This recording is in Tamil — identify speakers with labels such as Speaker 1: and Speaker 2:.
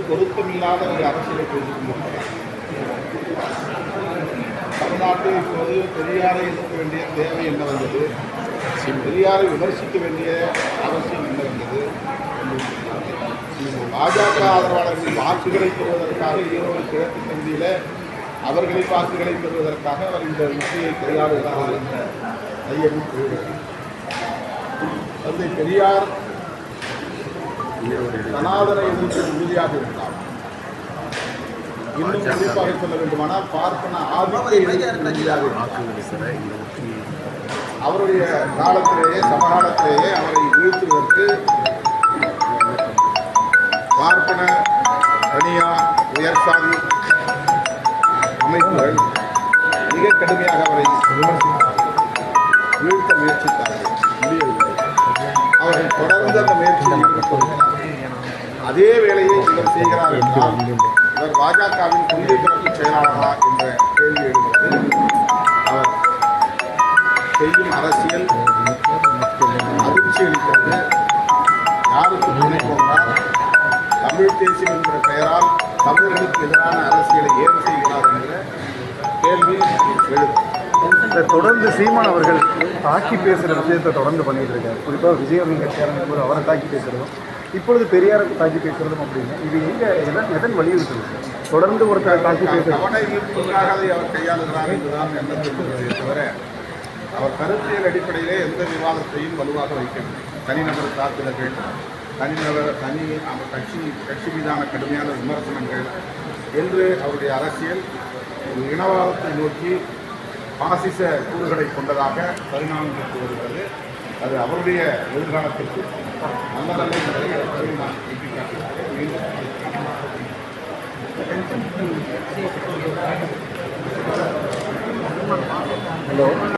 Speaker 1: பொருத்தமில்லாத ஒரு அரசியலை செய்து கொண்டிருக்கிறார். தமிழ்நாட்டில் இப்போது பெரியாரை எதிர்க்க வேண்டிய தேவை என்ன வந்தது, பெரியாரை விமர்சிக்க வேண்டிய அவசியம் என்ன வந்தது? பாஜக ஆதரவாளர்களின் வாக்குகளை பெறுவதற்காக ஈரோடு கிழக்கு தொகுதியில் அவர்களின் வாக்குகளை பெறுவதற்காக அவர் இந்த உத்தியை கையாளுகிறார் என்ற ஐயமும் கூறுகிறது. தந்தை பெரியார் சனாதன எதிர்ப்பில் உறுதியாக இருந்தார். இன்னும் குறிப்பாக சொல்ல வேண்டுமானால் பார்ப்பன ஆதிக்க உறுதியாக அவருடைய காலத்திலேயே சமகாலத்திலேயே அவரை வீழ்த்துவதற்கு பார்ப்பன தனியார் உயர்சாதி அமைப்புகள் மிக கடுமையாக அவரை வீழ்த்த முயற்சித்தார்கள், முடியவில்லை. அவர்கள் தொடர்ந்து அந்த முயற்சியில் ஈடுபட்டுள்ளார். அதே வேளையை இவர் செய்கிறார் என்றால் இவர் பாஜகவின் கொள்கை பரப்பு செயலாளரா என்ற கேள்வி எழுகிறது. அவர் செய்யும் அரசியல் அதிர்ச்சி அளிக்கிறது. யாருக்கு துணை போன்றால் தமிழ் தேசியம் என்ற பெயரால் தமிழர்களுக்கு எதிரான அரசியலை ஏன் செய்கிறார் என்ற கேள்வி எழுது.
Speaker 2: தொடர்ந்து சீமான் அவர்கள் தாக்கி பேசுகிற விஷயத்தை தொடர்ந்து பண்ணிட்டு இருக்காரு. குறிப்பாக விஜயவர்மன் கட்சியாரங்க போது அவரை தாக்கி பேசுகிறதும் இப்பொழுது பெரியாருக்கு தாக்கி பேசுகிறதும் அப்படின்னு இது எதன் வலியுறுத்துது? தொடர்ந்து ஒருத்தர் தாக்கி பேசுகிறது
Speaker 1: கவன ஈர்ப்புக்காக அதை அவர் கையாளுகிறார் என்றுதான் எண்ணத்திற்குள்ளதே தவிர அவர் கருத்தியல் அடிப்படையிலே எந்த விவாதத்தையும் வலுவாக வைக்கவில்லை. தனிநபர் தாக்குதல்கள், கட்சி மீதான கடுமையான விமர்சனங்கள் என்று அவருடைய அரசியல் ஒரு இனவாதத்தை நோக்கி பாசிச கூறுகளை கொண்டதாக பரிணாமம் பெற்று வருகிறது. அது அவருடைய எதிர்காலத்திற்கு நல்லதல்ல என்பதை நான் சுட்டிக்காட்டுகிறேன்.